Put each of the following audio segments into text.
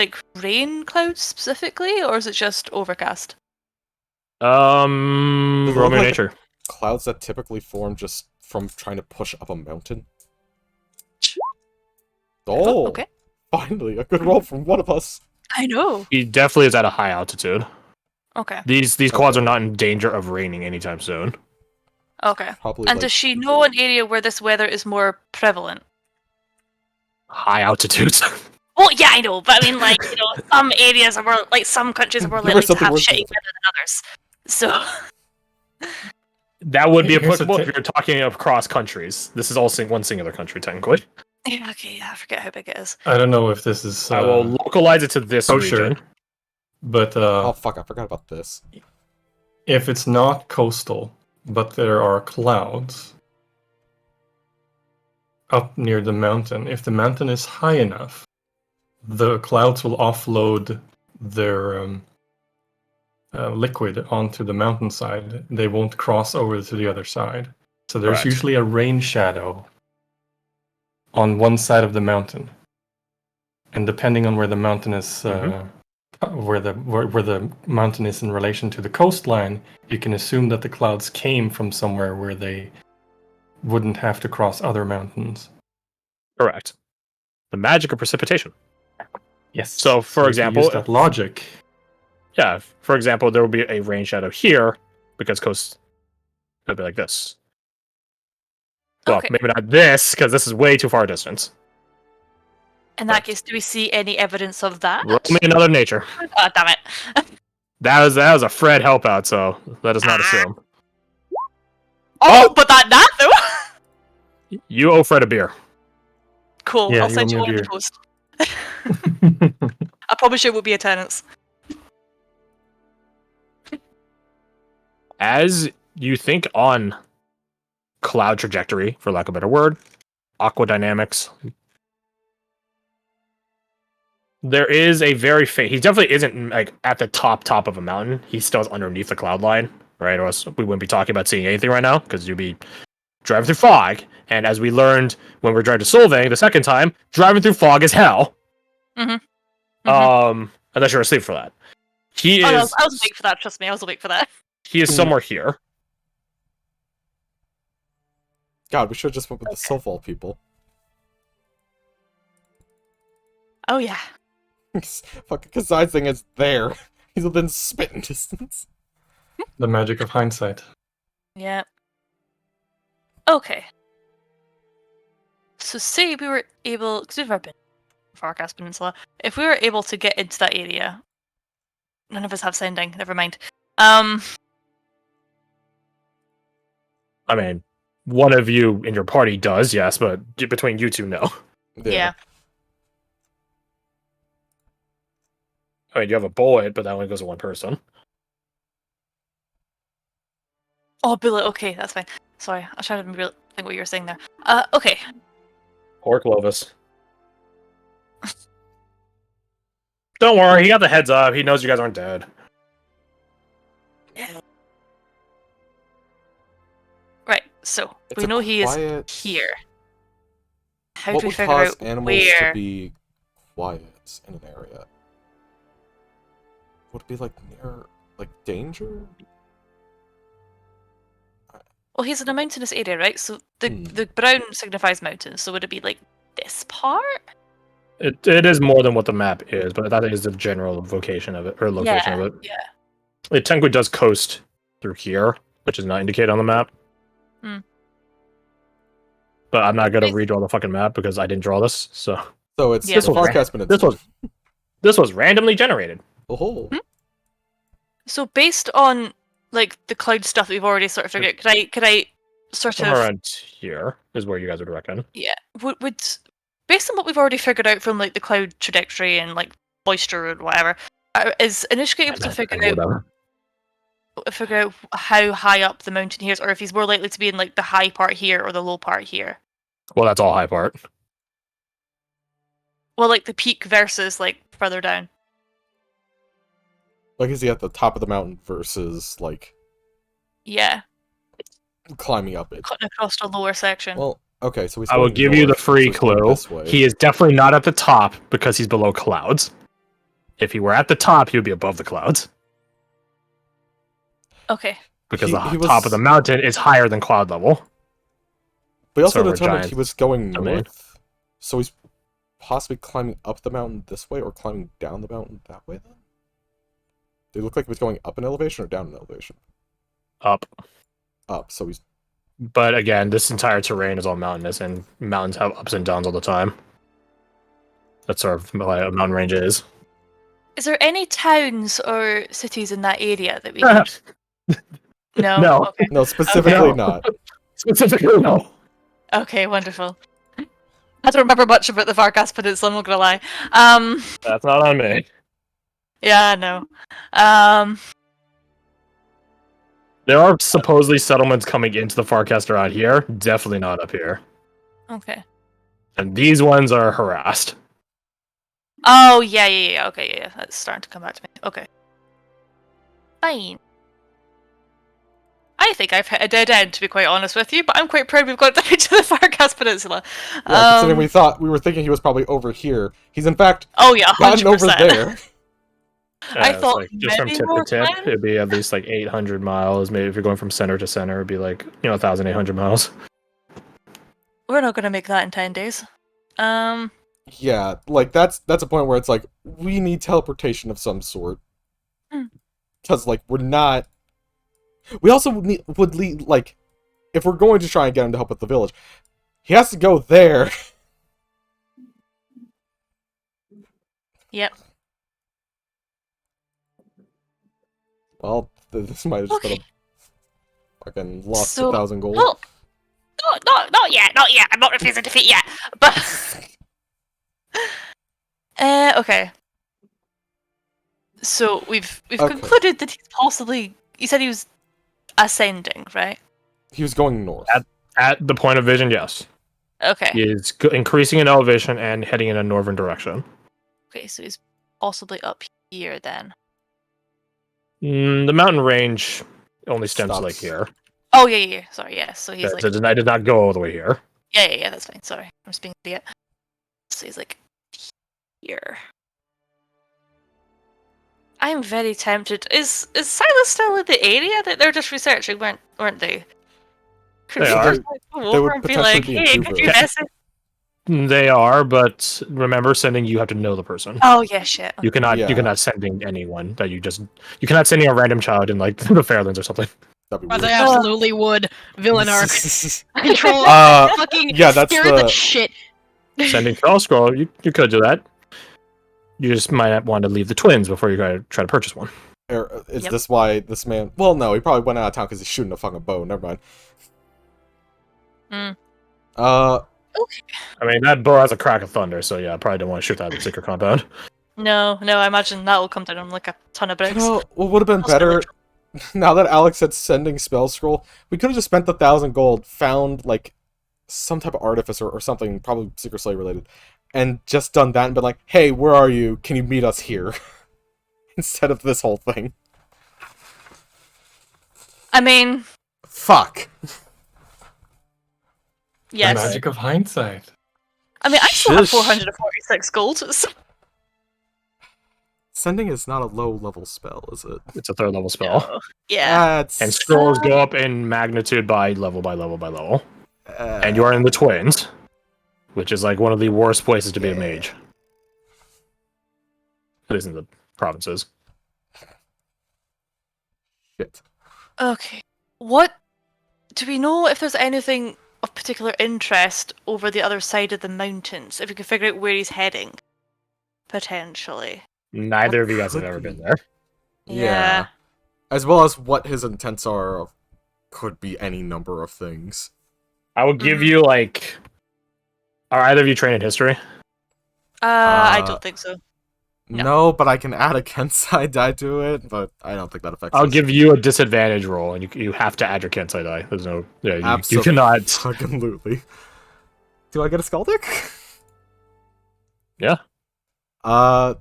like rain clouds specifically, or is it just overcast? Does it look Roman like nature. clouds that typically form just from trying to push up a mountain? Oh, Okay. finally, a good roll from one of us. I know. He definitely is at a high altitude. Okay. These clouds are not in danger of raining anytime soon. Okay. Probably And like, does she know an area where this weather is more prevalent? High altitudes. Well, yeah, I know, but I mean, like, you know, some areas are more, like, some countries are more Give her likely to something have worth shitty doing. weather than others. So, That would be Here's the applicable if thing. you're talking across countries. This is all one singular country, technically. yeah, okay, yeah, I forget how big it is. I don't know if this is I will localize it to this kosher, region. but oh fuck, I forgot about this. if it's not coastal, but there are clouds up near the mountain, if the mountain is high enough, the clouds will offload their liquid onto the mountainside. They won't cross over to the other side. So there's Correct. usually a rain shadow on one side of the mountain. And depending on where the mountain is, where the mountain is in relation to the coastline, you can assume that the clouds came from somewhere where they wouldn't have to cross other mountains. Correct. The magic of precipitation. Yes. So, for if you example, use that logic. Yeah, for example, there will be a rain shadow here because coast could be like this. Well, Okay. maybe not this because this is way too far distance. In that case, do we see any evidence of that? Roll me another nature. Oh, damn it. That was a Fred help out, so let us not assume. Oh, but that though! You owe Fred a beer. Cool, Yeah, I'll you send owe you me a one in the beer. post. I promise you it will be a tenants. As you think on cloud trajectory, for lack of a better word, aqua dynamics, there is a very faint. He definitely isn't like at the top of a mountain. He still is underneath the cloud line, right? Or else we wouldn't be talking about seeing anything right now because you'd be driving through fog. And as we learned when we were driving to Solvang the second time, driving through fog is hell. Unless you're asleep for that. He Oh, no, is. I was awake for that, trust me, I was awake for that. He is somewhere here. God, we should have just went with the Silval people. Oh yeah. Fucking Kazai's thing is there. He's within spitting distance. The magic of hindsight. Yeah. Okay. So say we were able, because we've never been to Farcast Peninsula, if we were able to get into that area, none of us have sending, never mind. I mean, one of you in your party does, yes, but between you two, no. Yeah. I mean, you have a bullet, but that only goes to one person. Oh, bullet, okay, that's fine. Sorry, I was trying to really think what you were saying there. Okay. Or Clovis. Don't worry, he got the heads up. He knows you guys aren't dead. Right, so, It's we know he quiet... is here. How What do we would figure cause out animals where? to be quiet in an area? Would it be like near, like, danger? Well, he's in a mountainous area, right? So the brown signifies mountains, so would it be like this part? It is more than what the map is, but that is the general vocation of it, or location of it. Yeah. It technically does coast through here, which is not indicated on the map. Hmm. But I'm not gonna redraw the fucking map because I didn't draw this. So So it's Yeah. the Farcast Peninsula. this was randomly generated. Oh. So based on like the cloud stuff that we've already sort of figured out, could I sort Somewhere of around here is where you guys would reckon. would based on what we've already figured out from like the cloud trajectory and like moisture and whatever, is Inishka able to figure out how high up the mountain he is, or if he's more likely to be in like the high part here or the low part here? Well, that's all high part. Well, like the peak versus like further down. Like, is he at the top of the mountain versus, like, Yeah, climbing up it? cutting across the lower section. Well, okay, so he's I will going give you the north, free so he's going clue. this way. He is definitely not at the top because he's below clouds. If he were at the top, he would be above the clouds. Okay. Because He- the he was- top of the mountain is higher than cloud level. But he also So we're determined giants. he was going Domain. north. So he's possibly climbing up the mountain this way or climbing down the mountain that way then? Did it look like he was going up in elevation or down in elevation? Up. Up, so he's... But again, this entire terrain is all mountainous, and mountains have ups and downs all the time. That's sort of what a mountain range is. Is there any towns or cities in that area that we can... No? No. Okay. No, specifically Okay. not. Specifically, no. Okay, wonderful. I don't remember much about the Farkas Peninsula, I'm not gonna lie. That's not on me. Yeah, no. There are supposedly settlements coming into the Farcast around here. Definitely not up here. Okay. And these ones are harassed. Oh, yeah. Okay, yeah. That's starting to come back to me. Okay. Fine. I think I've hit a dead end, to be quite honest with you, but I'm quite proud we've got down to the Farkas Peninsula. Yeah, considering we were thinking he was probably over here. He's in fact Oh, yeah, 100%. gotten over there. I It's thought just from maybe tip more to tip, time? it'd be at least like 800 miles. Maybe if you're going from center to center, it'd be like 1,800 miles. We're not going to make that in 10 days. Yeah, like that's a point where it's like we need teleportation of some sort. Because like we're not. We also would need like if we're going to try and get him to help with the village, he has to go there. Yep. Well, this might have just been a fucking lost So- 1,000 gold. Well, not yet. I'm not refusing defeat yet. But okay. So we've Okay. concluded that he's possibly. You said he was ascending, right? He was going north. At the point of vision, yes. Okay. He is increasing in elevation and heading in a northern direction. Okay, so he's possibly up here then. The mountain range only stems to like Stops. here. Oh yeah. Sorry, yeah. So he's like It did not go all the way here. yeah. That's fine. Sorry, I'm just being an idiot. So he's like here. I'm very tempted. Is Silas still in the area that they're just researching? Weren't they? Could They we are. just like, go They over would and be potentially like, be in hey, two could you villages. message? They are, but remember, sending you have to know the person. Oh yeah, shit. You cannot sending anyone that you cannot sending a random child in like the Fairlands or something. That'd be But weird. they absolutely would. Villain arc. Control fucking yeah, that's scare the the- shit. Sending Charles Scroll, you could do that. You just might want to leave the twins before you try to purchase one. Is Yep. this why this man... Well, no, he probably went out of town because he's shooting a fucking bow. Never mind. Mm. I mean, that bow has a crack of thunder, so yeah, I probably don't want to shoot that at the secret compound. No, I imagine that'll come down on like a ton of You bricks. know, what would have been I'll spend better... it. Now that Alex said sending spell scroll, we could have just spent the 1,000 gold, found, like, some type of artificer or something, probably Secret Slay related, and just done that and been like, hey, where are you? Can you meet us here? Instead of this whole thing. I mean, Fuck. yes. The magic of hindsight. I mean, I still have Shush. 446 gold. So... Sending is not a low-level spell, is it? It's a third level spell. Yeah. That's... And scrolls go up in magnitude by level by level by level. uh, And you are in the twins, which is like one of the worst places to be a mage. At least in the provinces. Shit. Okay. What do we know if there's anything of particular interest over the other side of the mountains? If we can figure out where he's heading, potentially. Neither of you guys have ever been there. Yeah. As well as what his intents are of could be any number of things. I will give you like. Are either of you trained in history? I don't think so. No. No, but I can add a Kensai die to it, but I don't think that affects I'll us. give you a disadvantage roll, and you have to add your Kensai die. There's no. Yeah, you cannot. Absolutely. Do I get a Skaldic? Yeah.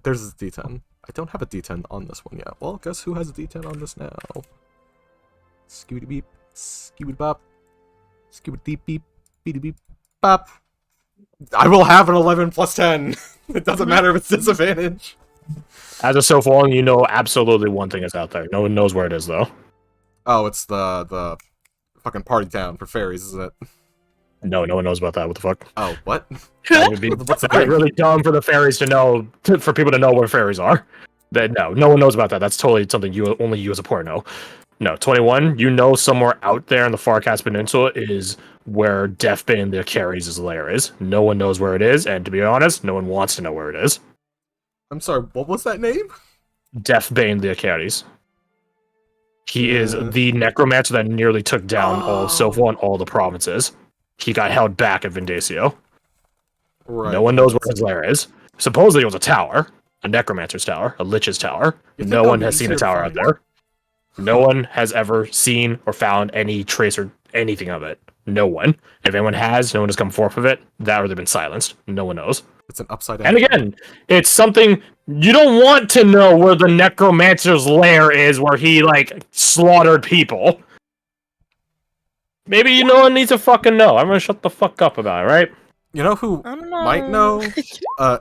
There's a D10. I don't have a D10 on this one yet. Well, guess who has a D10 on this now? Skibidi beep, skibidi bop, skibidi deep beep, beady beep, bop. I will have an 11 plus 10. It doesn't matter if it's disadvantage. As of so far, you know absolutely one thing is out there. No one knows where it is, though. Oh, it's the fucking party town for fairies, isn't it? No one knows about that. What the fuck? Oh, what? That would be What's the that'd be thing? really dumb for the fairies to know, for people to know where fairies are. That no one knows about that. That's totally something only you as a player know. No, 21, you know somewhere out there in the Farcast Peninsula is where Deathbane the Achilles' lair is. No one knows where it is, and to be honest, no one wants to know where it is. I'm sorry, what was that name? Deathbane the Achilles. He is the necromancer that nearly took down all of Silval and all the provinces. He got held back at Vindacio. Right. No one knows where his lair is. Supposedly it was a tower, a necromancer's tower, a lich's tower. You think No that one would be has seen a easier to tower out find? there. No one has ever seen or found any trace or anything of it. No one. If anyone has, no one has come forth of it. That or they've been silenced. No one knows. It's an upside down. And again, it's something you don't want to know where the necromancer's lair is, where he like slaughtered people. Maybe no one needs to fucking know. I'm gonna shut the fuck up about it, right? You know who I don't know. might know?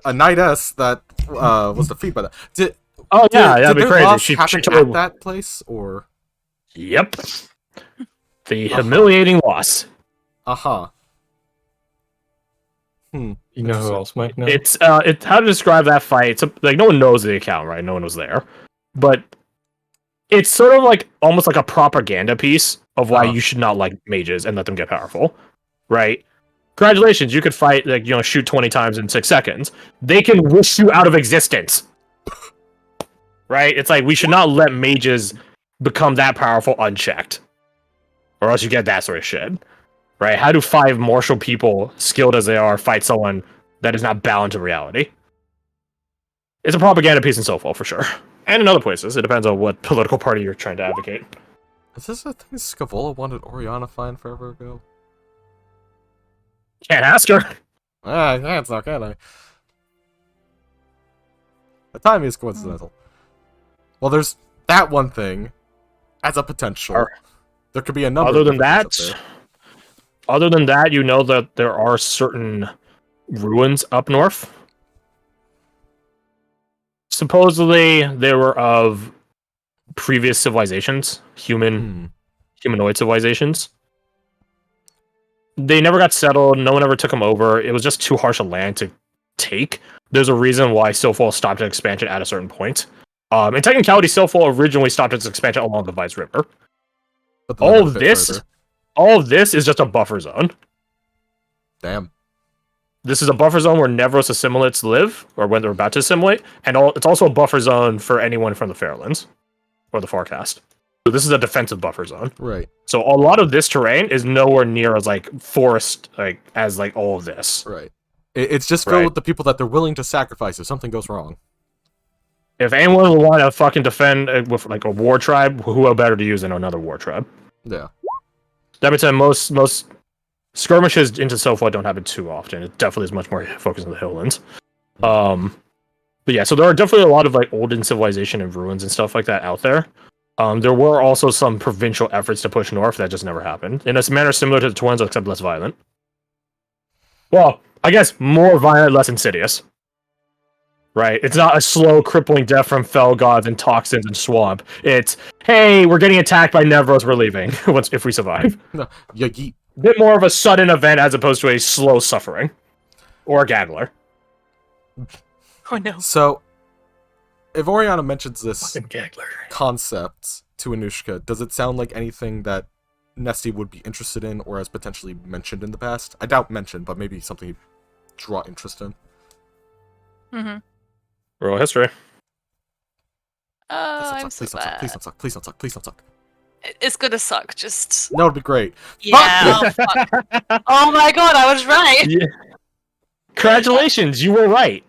A knightess that was defeated by that. Oh yeah, did that'd be their crazy. loss She happen totally. at that place, or Yep. The humiliating loss. uh-huh. You know who else might know? It's how to describe that fight. It's like no one knows the account, right? No one was there, but it's sort of like almost like a propaganda piece of why you should not like mages and let them get powerful, right? Congratulations, you could fight like shoot 20 times in 6 seconds. They can wish you out of existence, right? It's like we should not let mages become that powerful unchecked, or else you get that sort of shit. Right? How do 5 martial people, skilled as they are, fight someone that is not bound to reality? It's a propaganda piece in Soulfall, for sure. And in other places. It depends on what political party you're trying to advocate. Is this a thing Scavola wanted Oriana find forever ago? Can't ask her. That's not can I? The timing is coincidental. Well, there's that one thing as a potential. There could be a number. Other of than different that, things up you know that there are certain ruins up north. Supposedly, they were of previous civilizations, humanoid civilizations. They never got settled. No one ever took them over. It was just too harsh a land to take. There's a reason why Silphal stopped its expansion at a certain point. In technicality, Silphal originally stopped its expansion along the Vice River. But they'll never fit further. All of this is just a buffer zone. Damn. This is a buffer zone where Nevros assimilates live, or when they're about to assimilate, and it's also a buffer zone for anyone from the Fairlands, or the Forecast. So this is a defensive buffer zone. Right. So a lot of this terrain is nowhere near as like forest, as all of this. Right. It's just filled Right. with the people that they're willing to sacrifice if something goes wrong. If anyone would want to fucking defend with like a war tribe, who better to use than another war tribe? Yeah. That being said, most skirmishes into Silphal don't happen too often. It definitely is much more focused on the Hilllands. But yeah, so there are definitely a lot of like olden civilization and ruins and stuff like that out there. There were also some provincial efforts to push north that just never happened. In a manner similar to the Twins, except less violent. Well, I guess more violent, less insidious. Right? It's not a slow, crippling death from fell gods and toxins and swamp. It's, hey, we're getting attacked by Nevros, we're leaving, if we survive. No, you yeet. A bit more of a sudden event as opposed to a slow suffering. Or a Gangler. Oh no. So, if Oriana mentions this Gangler. concept to Anushka, does it sound like anything that Nesty would be interested in or has potentially mentioned in the past? I doubt mentioned, but maybe something he'd draw interest in. Mm-hmm. Roll history. Oh, I'm so Please don't suck. bad. Please don't suck. Please don't suck. Please don't suck. It's gonna suck. Just No, it'd be great. yeah. Oh, fuck. Oh my god, I was right. Yeah. Congratulations, you were right.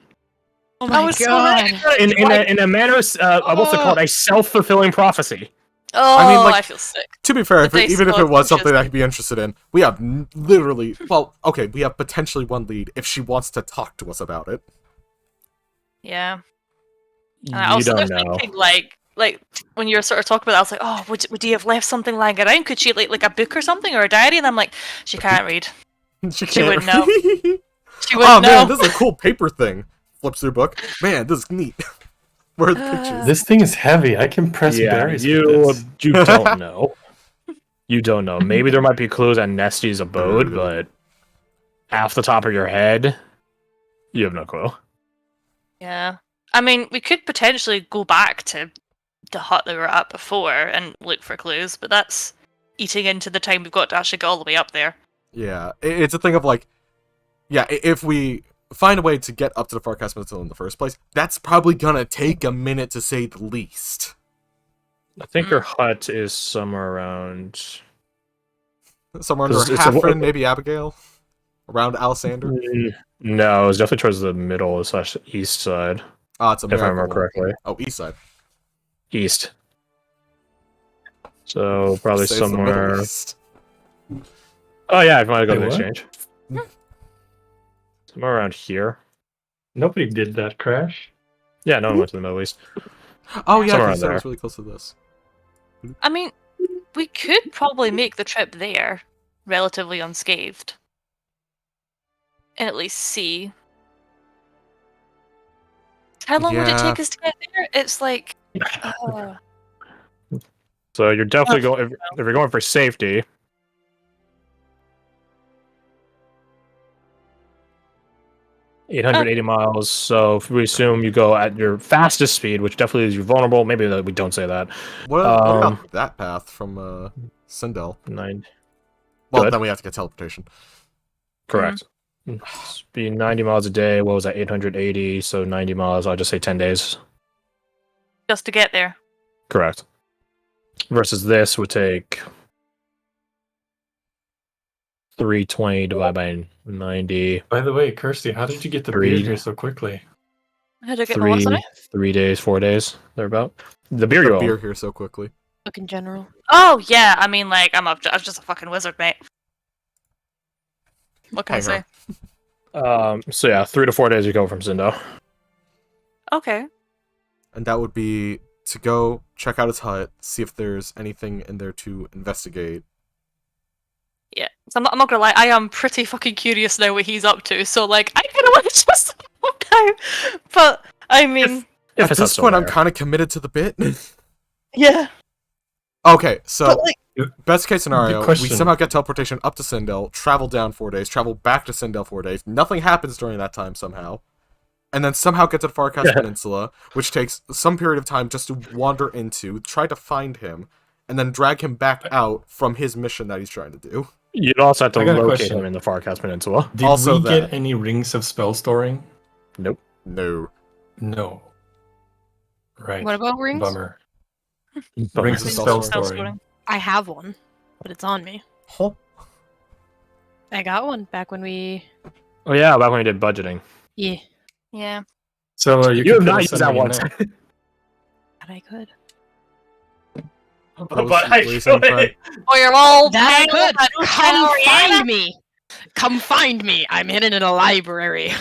Oh I my was so god. right. In a manner, what's it called? A self-fulfilling prophecy. Oh, I mean, like, I feel sick. To be fair, But they even if still it was something interest I could be interested in, we have literally, well, okay, we have potentially one lead if she wants to talk to us about it. Yeah. And I You also don't was know. thinking like when you were sort of talking about it, I was like, oh, would you have left something lying around? Could she like a book or something or a diary? And I'm like, she can't read. She wouldn't know. She Oh wouldn't know. man, this is a cool paper thing. Flips through book. Man, this is neat. Where are the pictures? This thing is heavy. I can press berries with this. you don't know. You don't know. Maybe there might be clues at Nesty's abode, but off the top of your head, you have no clue. Yeah. I mean, we could potentially go back to the hut that we were at before and look for clues, but that's eating into the time we've got to actually get all the way up there. Yeah, it's a thing of like, yeah, if we find a way to get up to the Farcast Peninsula in the first place, that's probably gonna take a minute to say the least. I think your hut is somewhere around... Somewhere under It's a- Haffrin, maybe Abigail? Around Alisander? No, it's definitely towards the middle / east side, Ah, it's a if I miracle remember one. correctly. Oh, east side. East. So probably Say it's the Middle somewhere... East. Oh yeah, if you want to go to the Wait, what? exchange. Somewhere around here. Nobody did that, Crash. Yeah, no one went to the Middle East. Oh yeah, Somewhere because around that was there. really close to this. I mean, we could probably make the trip there relatively unscathed. And at least see. How long would it Yeah. take us to get there? It's like... So you're definitely going... If you're going for safety... 880 miles, so if we assume you go at your fastest speed, which definitely is you vulnerable, maybe we don't say that. What about that path from Sindel? 9. Well, Good. then we have to get teleportation. Correct. Speed 90 miles a day, what was that, 880, so 90 miles, I'll just say 10 days. just to get there. Correct. Versus this would take 320 divided by 90. By the way, Kirsty, how did you get the beer Three. here so quickly? How do I get my what, sorry? 3 days, 4 days, thereabout. The beer you The own. beer here so quickly. Look in general. Oh, yeah, I mean, like, I'm just a fucking wizard, mate. What can I Hang say? So yeah, 3 to 4 days you go from Zindo. Okay. And that would be to go check out his hut, see if there's anything in there to investigate. Yeah. So I'm not gonna lie, I am pretty fucking curious now what he's up to, so, like, I kinda want to just walk down. But, I mean... If At it's this not point, I'm there. kind of committed to the bit. Yeah. Okay, so... But, like... Best case scenario, we question. somehow get teleportation up to Sindel, travel down 4 days, travel back to Sindel 4 days, nothing happens during that time somehow, and then somehow get to the Farcast Peninsula, which takes some period of time just to wander into, try to find him, and then drag him back out from his mission that he's trying to do. You'd also have to I got a locate question. him in the Farcast Peninsula. Did Also we that. get any rings of spell storing? Nope. No. No. Right. What about rings? Bummer. Rings Rings of of spell spell storing. I have one, but it's on me. Huh? I got one back when we. Oh yeah, back when we did budgeting. Yeah, Yeah. So You can have put not a used that sending in once. there. but I could. What was- But what were you saying, Fred? Oh, you're all That I pale, could. but Come Ariana. find me. Come find me. I'm hidden in a library.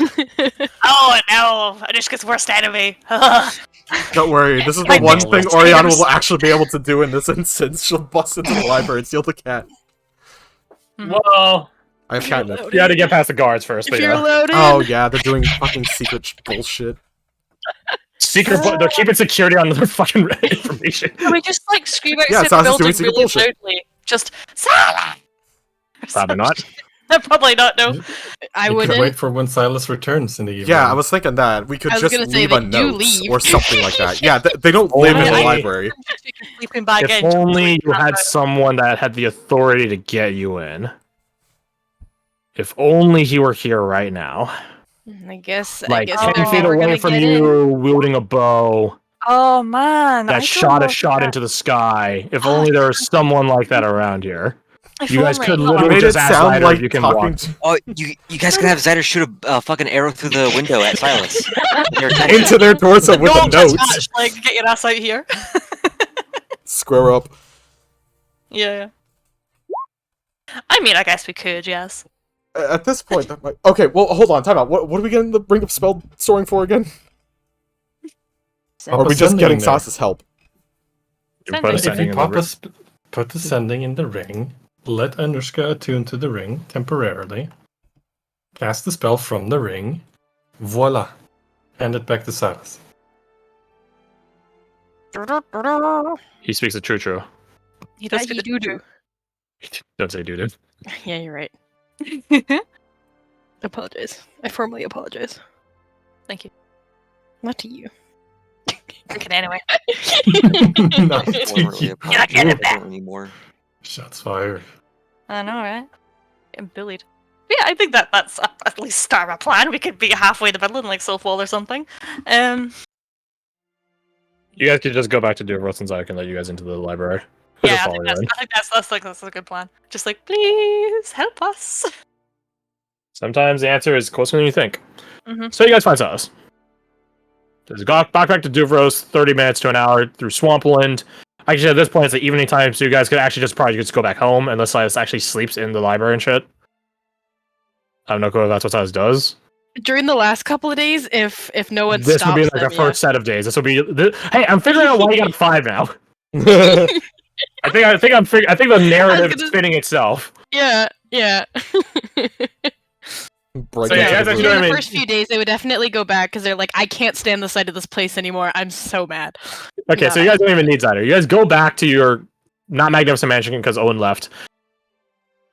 Oh no, Anushka's worst enemy. Don't worry, this is the Like, one it's thing the Oriana stairs. will actually be able to do in this instance. She'll bust into the library and steal the cat. Well, I have catnip. you had to get past the guards first, if but you're yeah. loaded. Oh yeah, they're doing fucking secret bullshit. They're keeping security on their fucking information. Can we just like scream Yeah, outside Sasha's the doing building secret really bullshit. loudly? Just Sala! Probably not. Probably not. No. I You could wouldn't. wait for when Silas returns in the evening. Yeah, I was thinking that. We could I was just gonna say, leave they a do note leave. or something like that. Yeah, they don't live in the Only- library. Sleeping bag If in. only you had someone that had the authority to get you in. If only he were here right now. I guess. Like I guess 10 they're feet never away gonna from get you, wielding a bow Oh man, I that don't shot know a shot if into the sky. If only there was someone like that around here. if You guys only. could You literally made it just ask sound Ryder like if you can talking walk. to- Oh, you guys can have Zyder shoot a fucking arrow through the window at Silas. Their attention. into their torso with a Don't just note. match, like get your ass out here. Square up. Yeah. I mean, I guess we could. Yes. At this point, that might... Okay, well, hold on, time out. What are we getting the ring of spell storing for again? Or are we just Sending getting there. Sas's help? You put a If sending If in you the put the sending in the ring, let Anushka attune to the ring temporarily, cast the spell from the ring, voila, hand it back to Silas. He speaks the true. He does That speak you the do. truth. Don't say doo-doo. Yeah, you're right. Apologize. I formally apologize. Thank you. Not to you. Drinking anyway. Not I to wasn't really you. a part of get it. it I don't anymore. Shots fired. I know, right? Getting bullied. But yeah, I think that's at least start a plan. We could be halfway in the middle in like Soulfall or something. You guys could just go back to Duvros and I can let you guys into the library. We'll Yeah, just I follow think you in. that's a good plan. Just like, please help us. Sometimes the answer is closer than you think. Mhm. So you guys find Silas. There's back to Duvros, 30 minutes to an hour through Swampland. Actually, at this point, it's the evening time, so you guys could actually just go back home unless Silas actually sleeps in the library and shit. I have no clue if that's what Silas does. During the last couple of days, if no one This would be stops like them, our first set of days. This will be. Hey, I'm figuring out why you got 5 now. Break I think the narrative gonna- is fitting itself. yeah. Yeah. So into yeah, the guys, group. actually, During I the mean- first few days, they would definitely go back because they're like, I can't stand the sight of this place anymore. I'm so mad. Okay, so you guys don't even need Zyder. You guys go back to your not magnificent mansion because Owen left,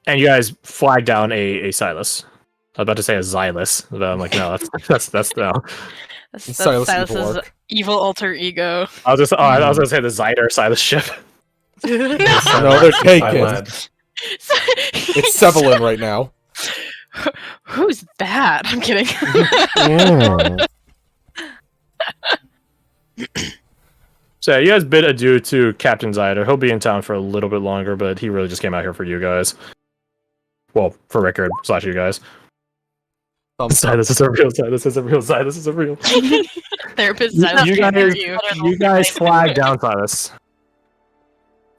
and you guys flag down a Silas. I was about to say a Xylus, but I'm like, no, that's no. That's Silas evil Silas's arc. evil alter ego. I was gonna say the Zyder Silas ship. No, they're taken. Lad. It's Sevelin right now. Who's that? I'm kidding. So you guys bid adieu to Captain Zyder. He'll be in town for a little bit longer, but he really just came out here for you guys. Well, for Rickard / you guys. This is a real side. This is a real side. This is a real. Therapist You, Silas you can't guys, hear you. you guys flag down Silas.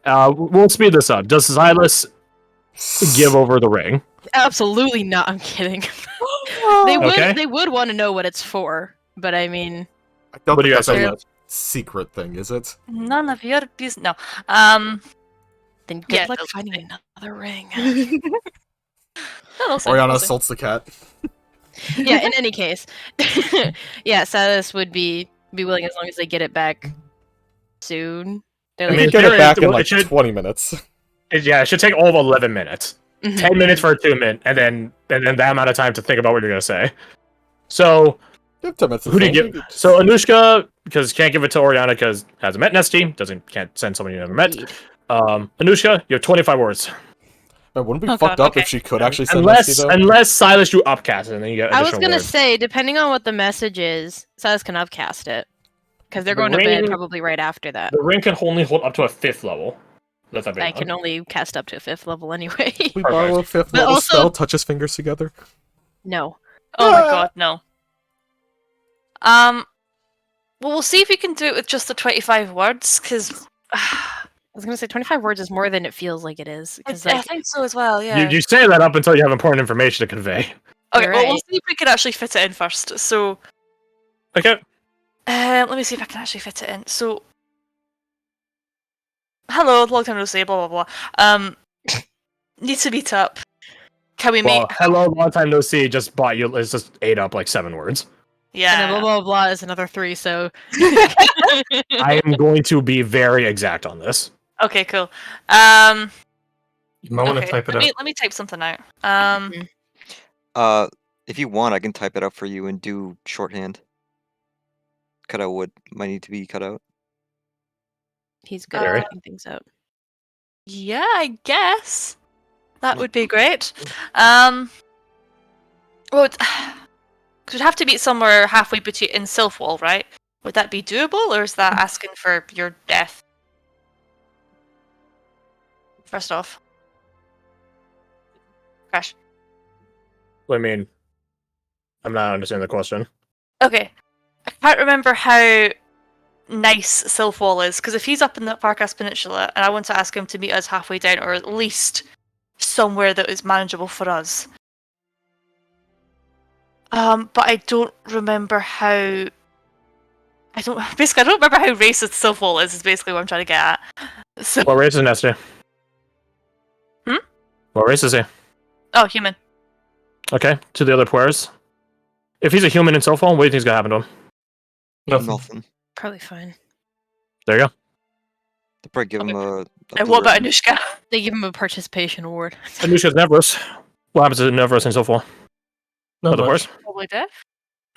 We'll speed this up. Does Silas give over the ring? Absolutely not. I'm kidding. Okay. They would want to know what it's for, but I mean, I don't What do you think guys that's say? a secret thing, is it? None of your business. No. then good Yeah, luck they'll finding another ring. Oriana assaults the cat. Yeah. In any case, yeah, Silas would be willing as long as they get it back soon. They're I like, mean, We get it theory, back in it like should- 20 minutes. Yeah, it should take all of 11 minutes. mhm. 10 minutes for a 2 minute, and then that amount of time to think about what you're gonna say. So You have 10 minutes to who do you think. give? So Anushka, because can't give it to Oriana because hasn't met Nesty, can't send someone you never met. Anushka, you have 25 words. Man, wouldn't be Oh, fucked God, up okay. if she could actually send Misty, though? Unless Silas you upcast it, and then you get I additional was gonna words. say, depending on what the message is, Silas can upcast it because they're The going to bed ring- probably right after that. The ring can only hold up to a 5th level. Let that be I known. can only cast up to a 5th level anyway. We borrow a 5th But level also- spell, touch his fingers together. No. Oh my god, no. Well, we'll see if we can do it with just the 25 words, because I was gonna say 25 words is more than it feels like it is. I 'cause, like, think so as well. Yeah. You say that up until you have important information to convey. Okay, You're well, we'll right. see if we can actually fit it in first. So, Okay. let me see if I can actually fit it in. So, hello, long time no see, blah blah blah. Need to meet up. Can we Well, meet? hello, long time no see. Just bought you. It's just ate up like 7 words. And then blah Yeah. blah blah is another 3. So I am going to be very exact on this. Okay, cool. You might want to Okay, type it let up. me let me type something out. If you want, I can type it up for you and do shorthand. Cut out what might need to be cut out. he's good Alright. at typing things out. Yeah, I guess that would be great. Well, it'd have to be somewhere halfway between in Silphwall, right? Would that be doable, or is that asking for your death? First off, Crash. I mean, I'm not understanding the question. Okay, I can't remember how nice Silphwall is, because if he's up in the Farkas Peninsula, and I want to ask him to meet us halfway down, or at least somewhere that is manageable for us. But I don't remember how. I don't remember how racist Silphwall is basically what I'm trying to get at. So, What race is Nesty? Hmm? What race is he? oh, human. Okay, to the other players. If he's a human in Soulfall, what do you think's gonna happen to him? Nothing. Nothing. Probably fine. There you go. They probably give him a And blue what about ribbon. Anushka? They give him a participation award. Anushka's Nevros. What happens to Nevros in Soulfall? Not Of course. much. Probably deaf.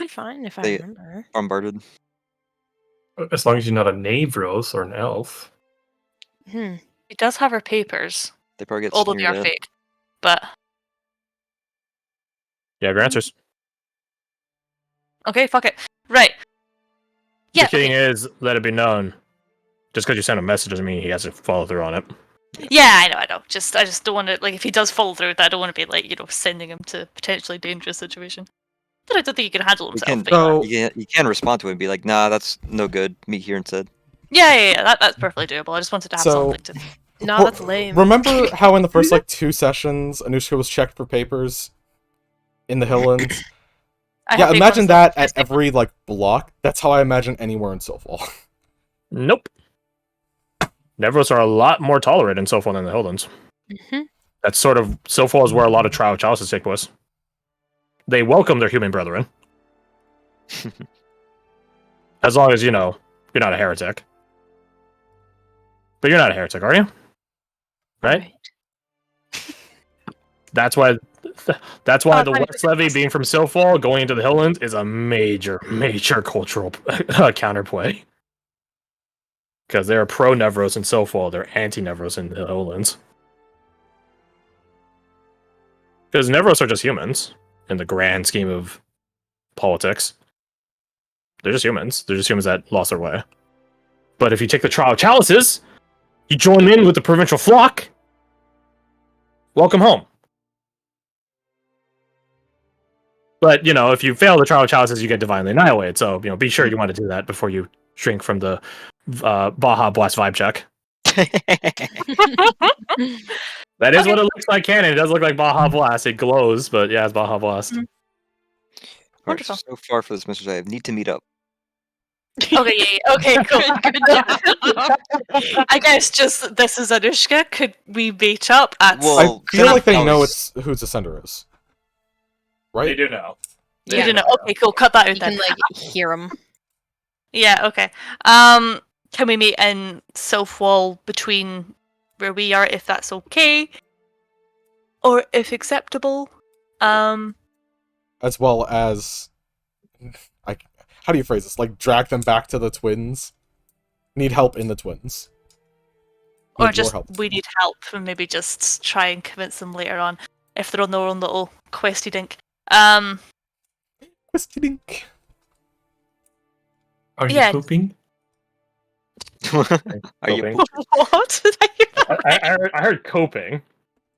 Fine, if I They- remember. Bombarded. As long as you're not a Navros or an elf. Hmm. She does have her papers, They probably get although they sneered are at. fake. But You have your answers. okay, fuck it. Right. Yeah. The king Okay. is, let it be known. Just because you send a message doesn't mean he has to follow through on it. Yeah, I know. I just don't want to like if he does follow through with that, I don't want to be like sending him to potentially dangerous situation. But I don't think he can handle We himself. can, but yeah. So- you can respond to it and be like, nah, that's no good. Meet here instead. Yeah, that's perfectly doable. I just wanted to have So- something to. No, that's lame. Remember how in the first like 2 sessions, Anushka was checked for papers in the Hilllands? I Yeah, have big imagine ones that that- at every like block. That's how I imagine anywhere in Soulfall. Nope. Nevros are a lot more tolerant in Soulfall than the Hildens. hmm That's sort of Soulfall is where a lot of trial chalices take place. They welcome their human brethren. As long as, you're not a heretic. But you're not a heretic, are you? Right? That's why Oh, the fine. West Levy being from Soulfall going into the Hilllands is a major, major cultural counterplay. Because they're pro-Nevros in Soulfall, they're anti-Nevros in the Hilllands. Because Nevros are just humans in the grand scheme of politics. They're just humans. They're just humans that lost their way. But if you take the trial chalices, you join in with the provincial flock. Welcome home. But, if you fail the trial chalices, you get divinely annihilated. So, be sure you want to do that before you shrink from the Baja Blast vibe check. That is Okay. what it looks like canon. It does look like Baja Blast. It glows, but yeah, it's Baja Blast. Mhm. Alright, Wonderful. so far for this message, I need to meet up. Okay, yeah. Okay, cool. Good job. I guess just this is Anushka. Could we meet up at? Well, I feel then like they I know was- it's who Ascender is. They Right? do know. You Yeah. don't know. Okay, cool. Cut that out You then. can hear him. Yeah. Okay. Can we meet in Southwall between where we are, if that's okay, or if acceptable? As well as, how do you phrase this? Like drag them back to the twins. Need help in the twins. Or Need just more help. we need help, and maybe just try and convince them later on if they're on their own little questy dink. Questydink. Are you Yeah. pooping? Are you? Coping. What? Did I hear that? I heard coping,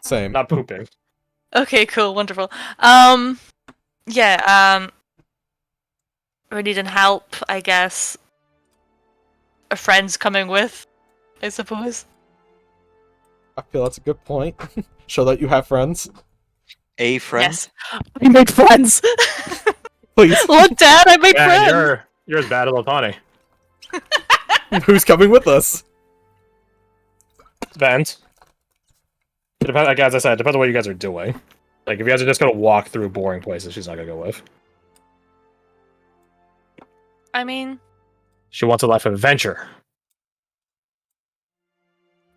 Same. not pooping. Okay, cool, wonderful. Yeah, we're needing help, I guess. A friend's coming with, I suppose. I feel that's a good point. Show that you have friends. A friend? Yes. I made friends! Please. Look, Dad, I made Yeah, friends! you're as bad as Otani. Who's coming with us? Depends. It depends. Like, as I said, it depends on what you guys are doing. Like, if you guys are just gonna walk through boring places, she's not gonna go with. I mean, She wants a life of adventure.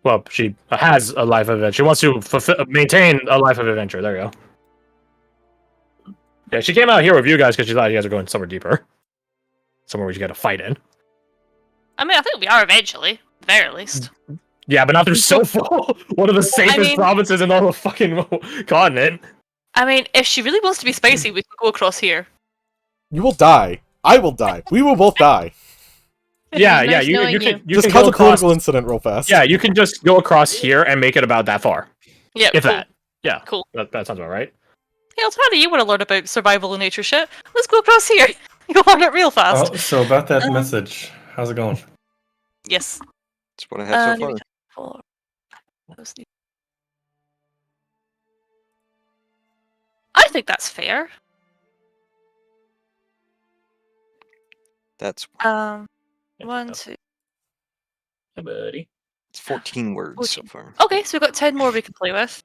Well, she has a life of adventure. She wants to maintain a life of adventure. There you go. Yeah, she came out here with you guys because she thought you guys were going somewhere deeper. Somewhere where you got to fight in. I think we are eventually, at the very least. Yeah, but not through Soulfall, one of the safest mean- provinces in all the fucking continent. I mean, if she really wants to be spicy, we can go across here. You will die. I will die. We will both die. Yeah, Nice yeah, you knowing can you Just can cause go a across. political incident real fast. Yeah, you can just go across here and make it about that far, Yeah, if cool. that. Yeah, Cool. That sounds about right. Hey, Altana, you want to learn about survival and nature shit? Let's go across here. You'll learn it real fast. Oh, so about that Um, message, how's it going? Yes. That's what I have so maybe far. I think that's fair. That's One, two. Hey, buddy. it's 14 words so 14. far. Okay, so we've got 10 more we can play with.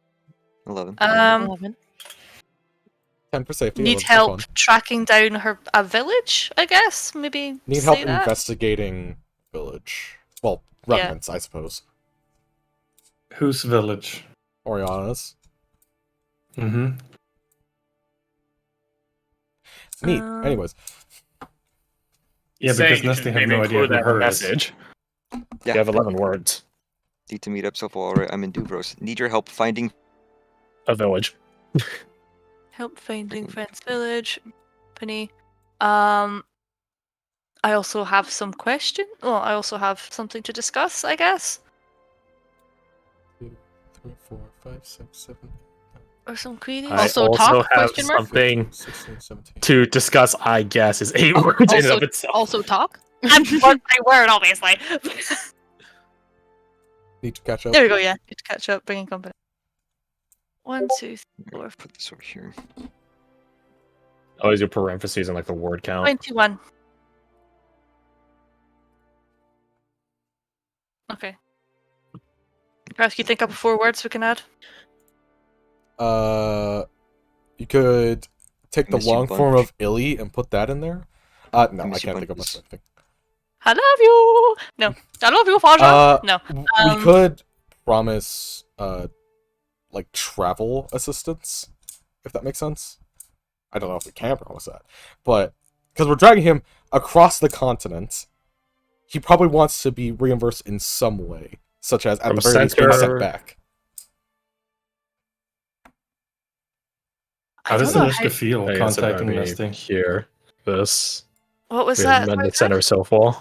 11. 11. 10 for safety. Need 11 for help fun. tracking down a village, I guess? Maybe Need say help that? investigating village. Well, remnants, I suppose. Whose village? Oriana's. Mm-hmm. Neat. Uh, Anyways. Yeah, Saying because you Nesty should have maybe no idea include who that in the her is. message. Yeah. You have 11 words. Need to meet up so far. Alright, I'm in Dubros. Need your help finding. A village. help finding friends village. Company. I also have some question. Well, I also have something to discuss, I guess. 2, 3, 4, 5, 6, 7, Or some queries. I Also also talk, have question mark? something 16, 17. to discuss, I guess, is 8 words in and of itself. Also talk? And word by word, obviously. Need to catch up. There we go, yeah. Need to catch up, bringing company. 1, 2, 3, 4, Put this over here. Always your parentheses and like the word count. 21. Okay. Perhaps you think up 4 words we can add? You could take the Miss you long form bunch. of illy and put that in there. No, I Miss you can't think of bunches. much anything. I love you! No. I love you, Faja! No. We could promise, like, travel assistance, if that makes sense. I don't know if we can promise that. But, because we're dragging him across the continent, he probably wants to be reimbursed in some way, such as, at From the very least, being center- sent back. How does don't know Anushka feel I guess contacting about me Nesty? Here. This. What was We that? have met in the Sorry, center of Silfwall.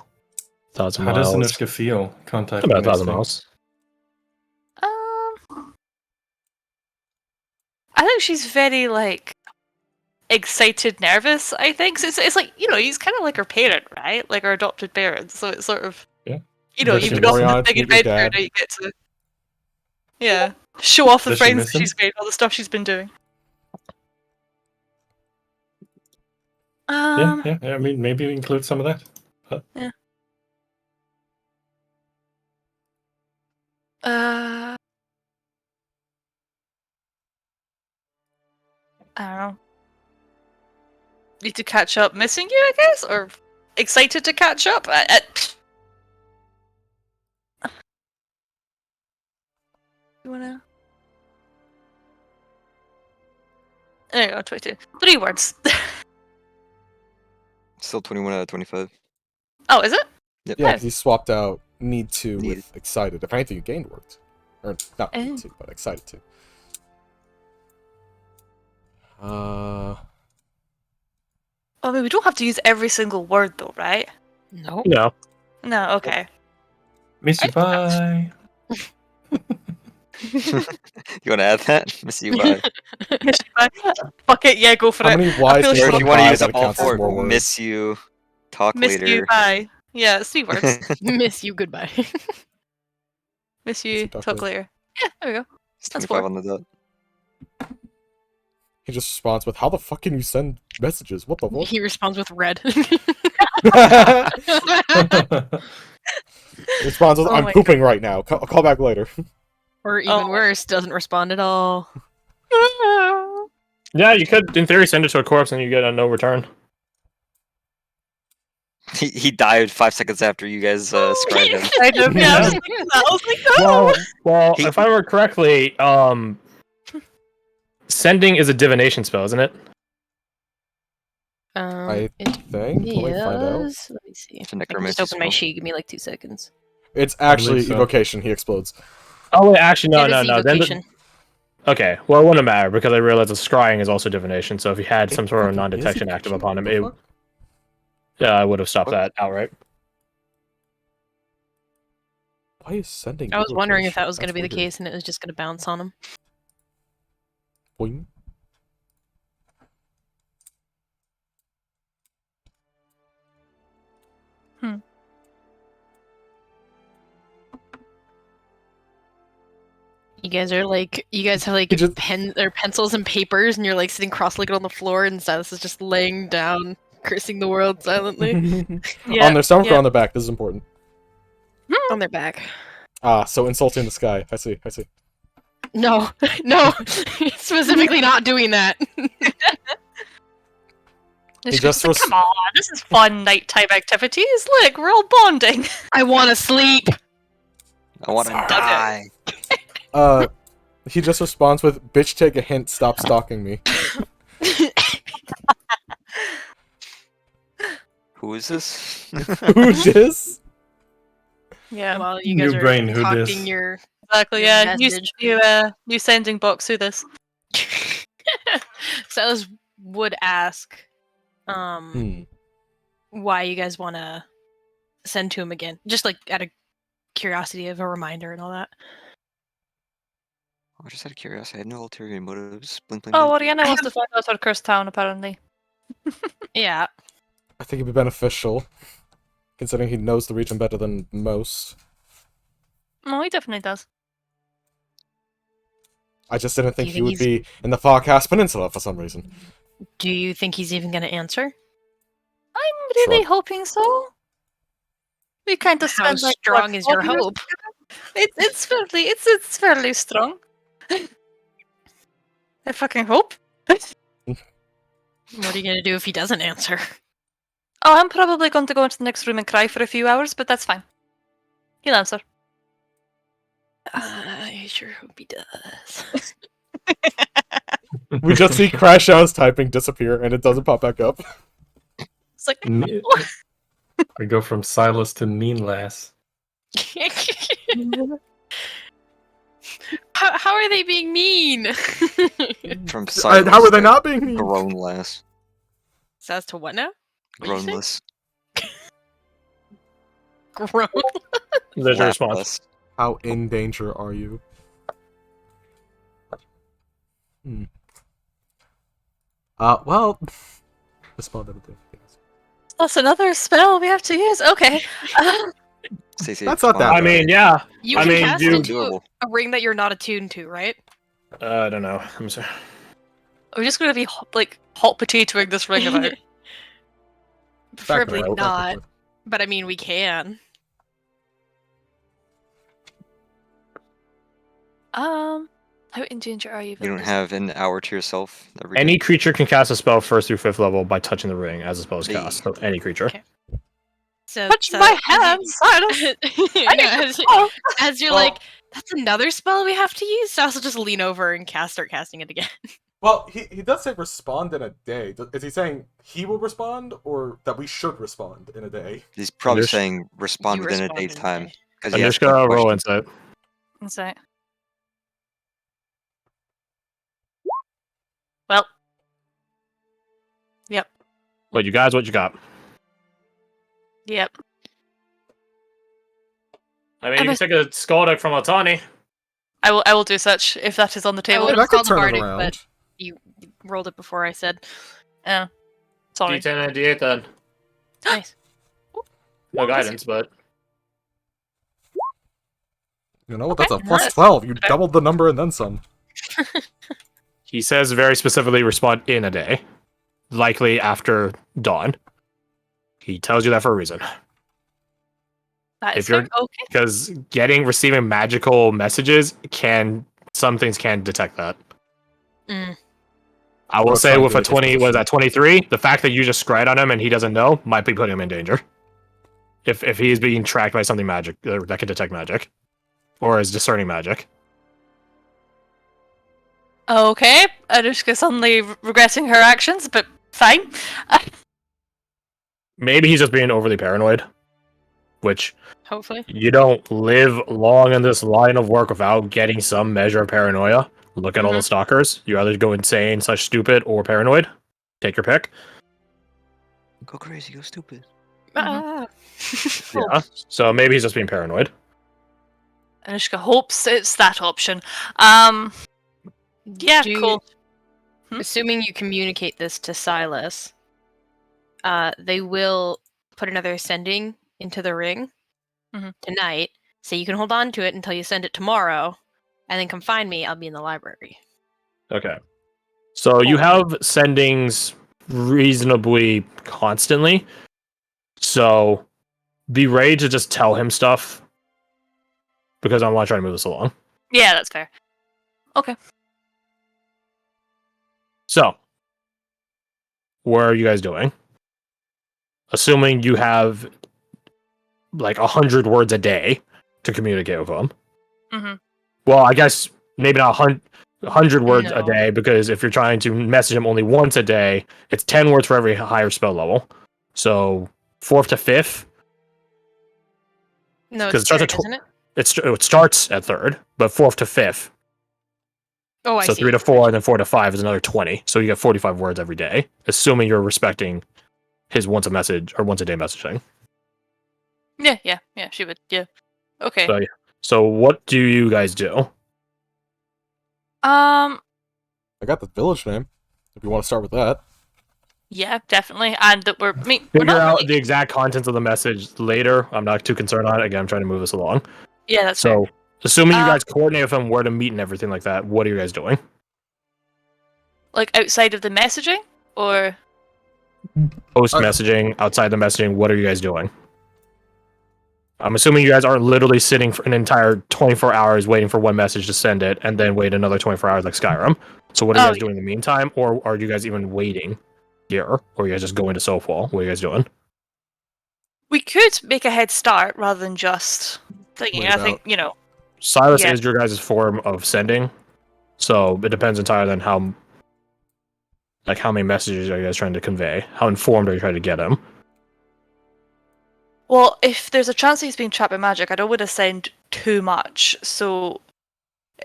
1,000 How does miles. Anushka feel contacting About 1,000 Nesty? miles. I think she's very, like, excited, nervous, I think. So it's like, you know, he's kind of like her parent, right? Like her adopted parent. So it's sort of, Yeah. you know, Does you've she been off on Oriana a to big meet your adventure, dad? now you get to, show off the Does she friends miss that him? she's made, all the stuff she's been doing. Yeah. I mean, maybe include some of that. I don't know. Need to catch up missing you, I guess? Or excited to catch up? You wanna... There you go, 22. 3 words. Still 21 out of 25. Oh, is it? Yep. Yeah, because he swapped out need to Needed. with excited. If anything, you gained words. Or, not Oh. need to, but excited to. I mean, we don't have to use every single word, though, right? No. No. No, okay. Miss you, bye. You want to add that? Miss you, bye. Fuck it, yeah, go for How it. many I Ys feel do you Or put if you a want to bye use that up all counts as 4, more words? miss you, talk Miss later. you, bye. Yeah, 3 words. Miss you, goodbye. Miss you, talk talk later. Yeah, there we go. It's That's 25 4. on the dot. He just responds with, "How the fuck can you send messages? What the fuck?" He responds with red. He responds with, Oh "I'm my pooping right now. I'll call back later." Or even Oh. worse, doesn't respond at all. Yeah, you could, in theory, send it to a corpse and you get a no return. He died 5 seconds after you guys scribed him. Kind of, yeah, I was Yeah. thinking that. I was like, no! Well, He- if I remember correctly, sending is a divination spell, isn't it? I It think. Let me find out. is. Let me see. It's a I can necromancy just open my spell. sheet. Give me like 2 seconds. It's actually so. evocation. He explodes. Oh, wait, actually, no, It is no, the no. Then evocation. okay, well, it wouldn't matter because I realized that scrying is also divination. So if he had some It sort of fucking non-detection is active evocation? upon him, What the fuck? yeah, I would have stopped What? that outright. Why is sending? I was wondering if evocation? that was going to That's be the weird. case and it was just going to bounce on him. Boing. You guys have like He just- pen or pencils and papers, and you're like sitting cross-legged on the floor, and Silas is just laying down, cursing the world silently Yeah, on their stomach or yeah. on their back. This is important. on their back. Ah, so insulting the sky. I see. I see. No, no, specifically not doing that. And He she's just just like, come on, this is fun nighttime activities. Look, we're all bonding. I want to sleep. I want to Sorry. die. He just responds with, "Bitch, take a hint. Stop stalking me." Who is this? Who dis? Yeah, Well, you New guys are brain, who concocting dis? your exactly. your Yeah, message. new sending box. Who this? Silas would ask, Hmm. why you guys want to send to him again, just like out of curiosity, of a reminder and all that. Oh, just out of curiosity, I had no ulterior motives. Blink, blink, Oh, blink. Oriana wants to find out our cursed town, apparently. Yeah. I think it'd be beneficial, considering he knows the region better than most. No, he definitely does. I just didn't Do think you he think would he's- be in the Farcast Peninsula for some reason. Do you think he's even going to answer? I'm really Sure. hoping so. We kind of How spent like strong is your 4 years hope? together. It's fairly strong. I fucking hope. What are you going to do if he doesn't answer? Oh, I'm probably going to go into the next room and cry for a few hours, but that's fine. He'll answer. I sure hope he does. We just see Crash Out's typing disappear, and it doesn't pop back up. It's like, Me- We go from Silas to Mean Lass. How are they being mean? From silence How are they to not being mean? grown less. So as to what now? What'd you say? Grownless. Grown. There's a response. Lapless. How in danger are you? Well, respond to the that's another spell we have to use. Okay. Stacey, That's not come that on. I mean, yeah. You I can mean, cast you- into Doable. a ring that you're not attuned to, right? I don't know. I'm sorry. We're just gonna be like hot potatoing this ring about. Preferably Back and forth, back and not, forth. but I mean we can. How in danger are you? You don't have an hour to yourself every Any day. creature can cast a spell 1st through 5th level by touching the ring as a spell is Hey. cast. So any creature. Okay. So, Touch my hands, Silas. as you're Well- like, that's another spell we have to use. So also just lean over and start casting it again. Well, he does say respond in a day. Is he saying he will respond, or that we should respond in a day? He's probably There's- saying respond You within a respond day's in a time. day. Because I'm he just asked one gonna roll question. insight. Insight. Well. Yep. What you guys? What you got? Yep. I mean, you can take a Skaldic from Otani. I will do such if that is on the I table. would that have could called the turn it bardic, around. but you rolled it before I said. Yeah. Sorry. D10 and D8 then. Nice. No guidance, but You know what? That's Okay, a plus nice. 12. You doubled the number and then some. he says very specifically respond in a day, likely after dawn. He tells you that for a reason. That is If you're- fair. Okay. Because receiving magical messages some things can detect that. Mm. I will Or say with a triangulate his 20, was position. that 23? The fact that you just scryed on him and he doesn't know might be putting him in danger. If he's being tracked by something magic that can detect magic, or is discerning magic. Okay. Anushka suddenly regretting her actions, but fine. Maybe he's just being overly paranoid, which Hopefully. you don't live long in this line of work without getting some measure of paranoia. Look at all the stalkers. You either go insane, such stupid, or paranoid. Take your pick. Go crazy, go stupid. Ah. Yeah. So maybe he's just being paranoid. Anushka hopes it's that option. Yeah, Do you- cool. Assuming you communicate this to Silas, they will put another sending into the ring tonight, so you can hold on to it until you send it tomorrow, and then come find me. I'll be in the library. Okay. So you have sendings reasonably constantly. So be ready to just tell him stuff because I want to try to move this along. Yeah, that's fair. Okay. So what are you guys doing? Assuming you have like 100 words a day to communicate with them. Mm-hmm. Well, I guess maybe not 100 words a No. day, because if you're trying to message them only once a day, it's 10 words for every higher spell level. So 4th to 5th. No, 'Cause it's it starts third, at isn't it? It starts at 3rd, but 4th to 5th. Oh, I So see. 3 to 4 and then 4 to 5 is another 20. So you get 45 words every day, assuming you're respecting his once a message or once a day messaging. Yeah, she would. Yeah. Okay. So what do you guys do? I got the village name. If you want to start with that. Yeah, definitely. And that we're we're Figure not out really... the exact contents of the message later. I'm not too concerned on it. Again, I'm trying to move this along. Yeah, that's So, fair. assuming you guys coordinate with him where to meet and everything like that, what are you guys doing? Like outside of the messaging, or Post messaging, outside the messaging, what are you guys doing? I'm assuming you guys aren't literally sitting for an entire 24 hours waiting for one message to send it and then wait another 24 hours like Skyrim. So what are you guys doing in the meantime? Or are you guys even waiting here? Or are you guys just going to Soulfall? What are you guys doing? we could make a head start rather than just thinking. Wait I think out. Silas Yeah. is your guys' form of sending. So it depends entirely on how many messages are you guys trying to convey? How informed are you trying to get him? Well, if there's a chance that he's being trapped by magic, I don't want to send too much. So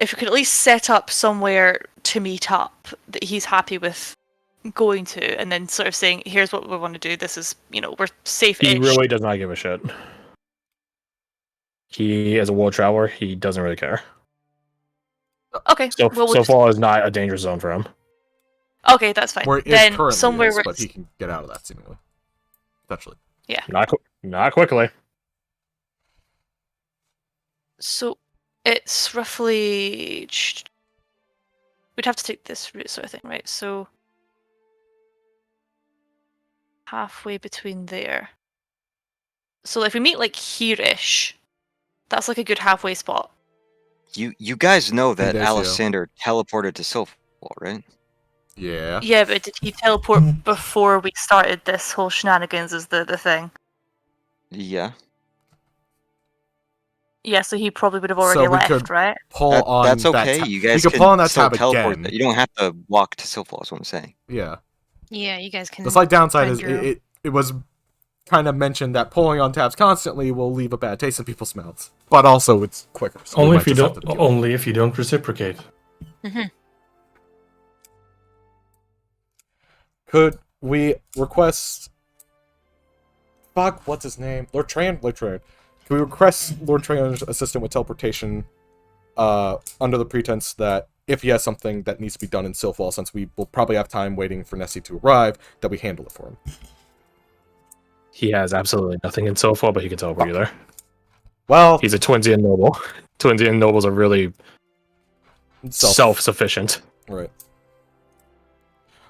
if we could at least set up somewhere to meet up that he's happy with going to, and then sort of saying, here's what we want to do. This is, we're safe-ish. He really does not give a shit. He, as a world traveler, he doesn't really care. Okay. So, well, we'll Soulfall is not a dangerous zone for him. Okay, that's fine. Where it then currently somewhere is, where but it's... he can get out of that seemingly. Eventually. Not quickly. So it's roughly... We'd have to take this route sort of thing, right? So halfway between there. So if we meet like here-ish, that's like a good halfway spot. You guys know that Indecio. Alessander teleported to Soulfall, right? Yeah. Yeah, but did he teleport before we started this whole shenanigans is the thing? Yeah. Yeah, so he probably would have So already we left, could right? Pull on That's that okay. tab. You guys we could pull on that still tab teleport again. there. You don't have to walk to Soulfall, is what I'm saying. Yeah. Yeah, you guys can. The slight downside is find your it was kind of mentioned that pulling on tabs constantly will leave a bad taste in people's mouths. But also it's quicker. So we Only might if you just have don't. to deal with Only if you don't reciprocate. it. Could we request? Fuck, what's his name? Lord Tran. Can we request Lord Tran's assistant with teleportation, under the pretense that if he has something that needs to be done in Soulfall, since we will probably have time waiting for Nessie to arrive, that we handle it for him. He has absolutely nothing in Soulfall, but he can teleport you there. Well, He's a Twinsian noble. Twinsian nobles are really self-sufficient. Right.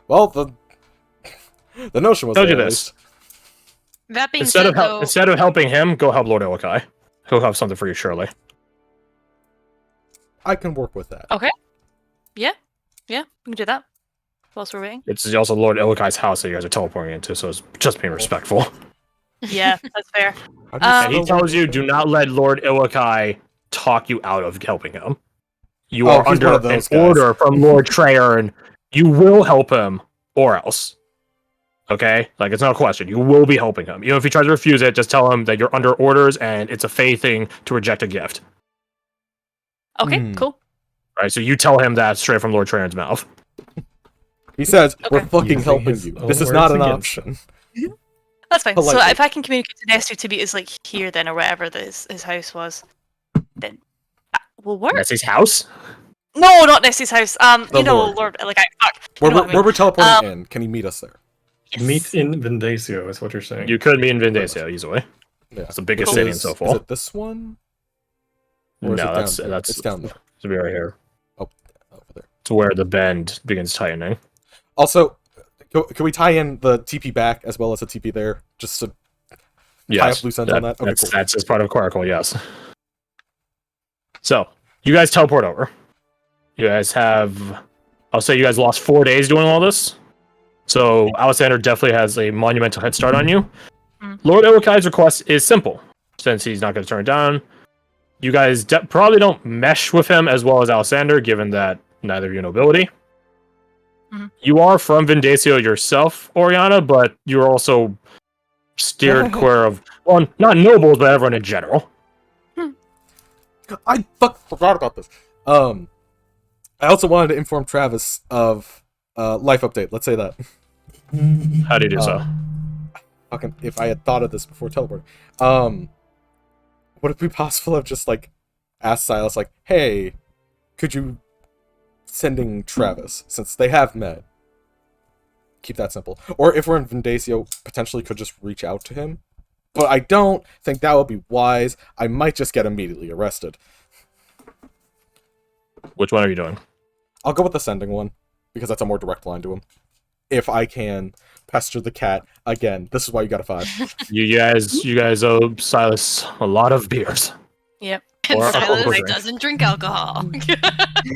Well, the notion was Told you there, at this. least. That being Instead said, though, of helping him, go help Lord Illakai. He'll have something for you, surely. I can work with that. Okay. Yeah, we can do that. Whilst we're waiting. It's also Lord Illakai's house that you guys are teleporting into, so it's just being respectful. Yeah, that's fair. How do you And he spell tells you, that? do not let Lord Illakai talk you out of helping him. You Oh, are he's under one of an those guys. order from Lord Treyarn. You will help him, or else. Okay? Like, it's not a question. You will be helping him. Even if he tries to refuse it, just tell him that you're under orders and it's a Fey thing to reject a gift. Okay, cool. Right? So you tell him that straight from Lord Treyarn's mouth. He says, we're Okay. fucking Using helping his you. own This is words not an against option. That's fine. Politely. So if I can communicate to Nestu to meet us like here then, or wherever his house was, then that will work. That's his house? No, not Nestu's house. The Lord. Lord, like I fuck. Where You know what I mean. we're teleporting in. Can you meet us there? Yes. Meet in Vindacio is what you're saying. You could be in Vindacio easily. Yeah. It's the biggest Which city in is Soulfall. it this one? No, Or is it down that's there? It's down there. It's be right here. Oh, over there. It's where the bend begins tightening. Also, can we tie in the TP back as well as the TP there? Just to tie up loose ends on that? Okay, that's cool. that's as part of Coracle, yes. So, you guys teleport over. You guys have... I'll say you guys lost 4 days doing all this. So Alexander definitely has a monumental head start on you. Mm. Lord Ilkai's request is simple, since he's not going to turn it down. You guys probably don't mesh with him as well as Alexander, given that neither of you nobility. Mhm. You are from Vindacio yourself, Oriana, but you're also steered clear of, well, not nobles, but everyone in general. I forgot about this. I also wanted to inform Travis of life update. Let's say that. How do you do so? Fucking, if I had thought of this before teleporting. Would it be possible if just like asked Silas like, hey, could you sending Travis, since they have met? Keep that simple. Or if we're in Vindacio, potentially could just reach out to him. But I don't think that would be wise. I might just get immediately arrested. Which one are you doing? I'll go with the sending one, because that's a more direct line to him. If I can pester the cat again, this is why you got a 5. You guys owe Silas a lot of beers. Yep. And Or a Silas drink. doesn't drink alcohol.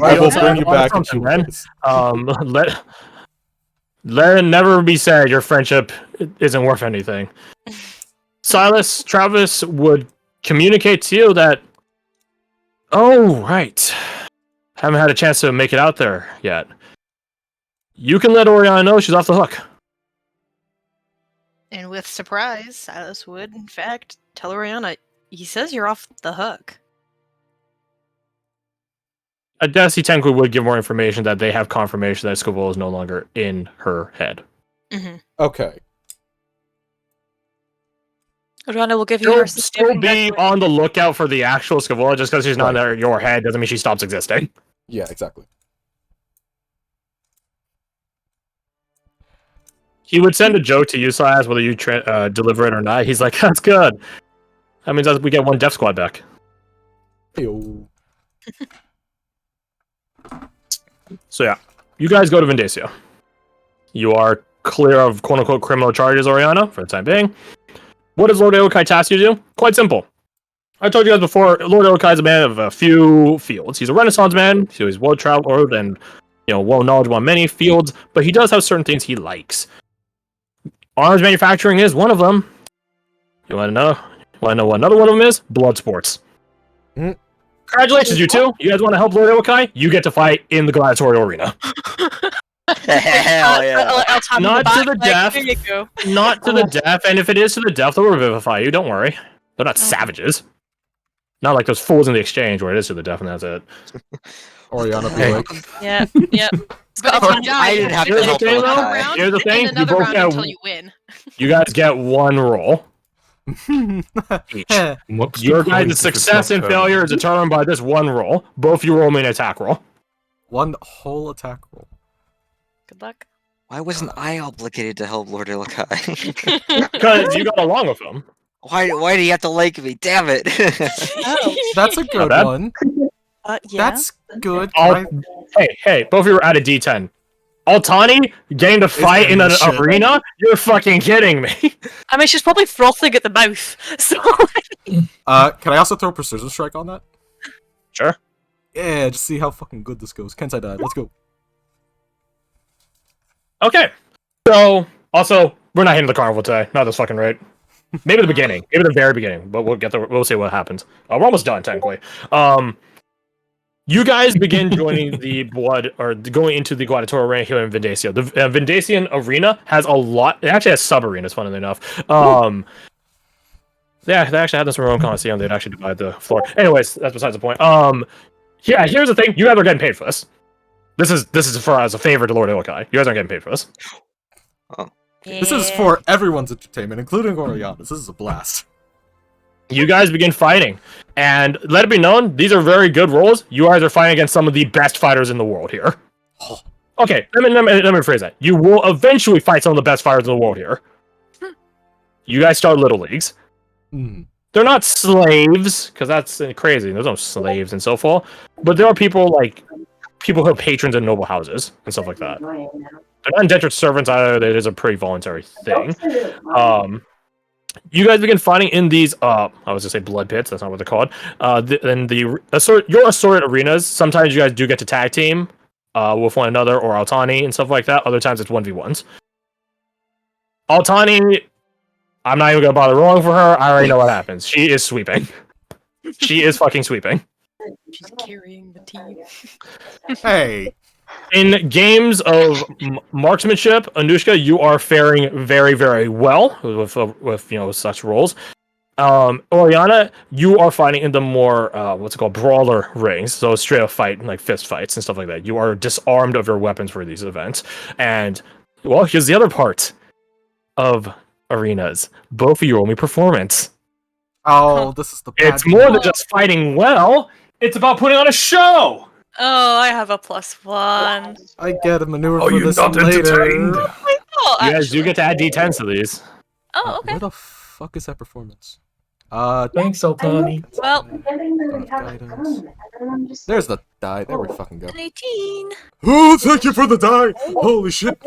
I will bring you back in 2 something, man. days. Let it never be said your friendship isn't worth anything. Silas, Travis would communicate to you that, oh, right, haven't had a chance to make it out there yet. You can let Oriana know she's off the hook. And with surprise, Silas would, in fact, tell Oriana, he says you're off the hook. I guess he technically would give more information that they have confirmation that Scovola is no longer in her head. Mm-hmm. Okay. Oriana will give you her Still be on the lookout for the actual Scovola. Just because she's not in your head doesn't mean she stops existing. Yeah, exactly. He would send a joke to you, Silas, whether you deliver it or not. He's like, that's good. That means we get one Death Squad back. Ew. So yeah, you guys go to Vindacio. You are clear of quote-unquote criminal charges, Oriana, for the time being. What does Lord Eokai task you to do? Quite simple. I told you guys before, Lord Eokai is a man of a few fields. He's a Renaissance man, so he's well-traveled and well knowledgeable on many fields, but he does have certain things he likes. Arms manufacturing is one of them. You want to know what another one of them is? Blood sports. Mm. Congratulations, you two. You guys want to help Lord Eokai? You get to fight in the gladiatorial arena. Hell yeah. Not to the death. There you go. Not to the death, and if it is to the death, they'll revivify you. Don't worry. They're not savages. Not like those fools in the exchange where it is to the death and that's it. Oriana be Hey. like, Yeah, yeah. But if you die, I didn't have to Here's the help thing, him though. die. round, Here's the thing, and you another both round get- until you win. You guys get one roll each. What's Your the point guys' if it's success not and fair? failure is determined by this one roll. Both you roll me an attack roll. one whole attack roll. Good luck. Why wasn't I obligated to help Lord Illakai? Because you got along with them. Why do you have to like me? Damn it! That's a good bad. one. Yeah. That's good. Al- Hey, both of you are at a D10. Altani getting to fight in an shit. arena? You're fucking kidding me. I mean, she's probably frothing at the mouth. So. Can I also throw Precision Strike on that? Sure. Yeah, just see how fucking good this goes. Kensai died. Let's go. Okay. So, also, we're not hitting the carnival today. Not this fucking rate. Maybe the beginning. Maybe the very beginning. But we'll see what happens. We're almost done, technically. You guys begin joining the going into the gladiatorial arena here in Vindacio. The Vindacian arena has a lot. It actually has sub-arenas, funnily enough. Yeah, they actually had this in Rome Coliseum. They'd actually divide the floor. Anyways, that's besides the point. Yeah, here's the thing. You guys are getting paid for this. This is for as a favor to Lord Illakai. You guys aren't getting paid for this. This is for everyone's entertainment, including Oriana's. This is a blast. You guys begin fighting, and let it be known, these are very good rolls. You guys are fighting against some of the best fighters in the world here. Okay, let me phrase that. You will eventually fight some of the best fighters in the world here. You guys start little leagues. Hmm. They're not slaves, because that's crazy. There's no slaves and so forth. But there are people who are patrons in noble houses and stuff like that. They're not indentured servants either. It is a pretty voluntary thing. You guys begin fighting in these, I was gonna say blood pits, that's not what they're called. Your assorted arenas, sometimes you guys do get to tag team with one another or Altani and stuff like that. Other times it's 1v1s. Altani, I'm not even gonna bother rolling for her. I already know what happens. She is sweeping. She is fucking sweeping. She's carrying the team. Hey, In games of marksmanship, Anushka, you are faring very, very well with such roles. Oriana, you are fighting in the more what's it called, brawler rings, so straight up fight, like fist fights and stuff like that. You are disarmed of your weapons for these events. And well, here's the other part of arenas. Both of you roll me performance. oh, this is the bad It's more than just fighting well. It's about putting on a show. Oh, I have a +1. I get a maneuver Oh, for you're this not later. entertained. Oh, You guys do actually. get to add d10s to these. Oh, okay. Where the fuck is that performance? Thanks, Altani. Well, guidance. There's the die. There we fucking go. an 18. Oh, thank you for the die. Holy shit.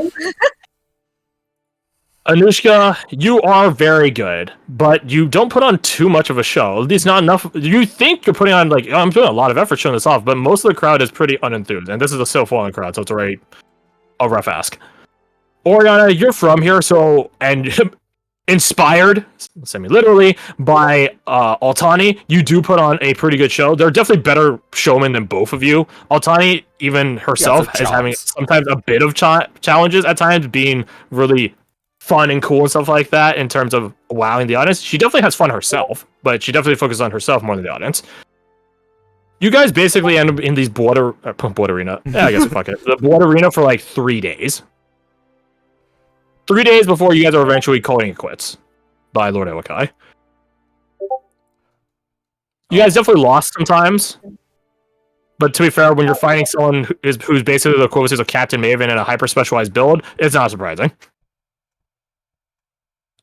Anushka, you are very good, but you don't put on too much of a show. At least not enough. You think you're putting on, like, I'm doing a lot of effort showing this off, but most of the crowd is pretty unenthused, and this is a still falling crowd, so it's already a rough ask. Oriana, you're from here, so, and inspired, semi-literally, by Altani, you do put on a pretty good show. They're definitely better showmen than both of you. Altani, even herself, they're is having jobs. sometimes a bit of challenges at times, being really fun and cool and stuff like that in terms of wowing the audience. She definitely has fun herself, but she definitely focuses on herself more than the audience. You guys basically end up in these board arena. Yeah, I guess fuck it. The board arena for like 3 days. 3 days before you guys are eventually calling it quits by Lord Ewakai. You guys definitely lost sometimes. But to be fair, when you're fighting someone who's basically the equivalent of Captain Maven in a hyper specialized build, it's not surprising.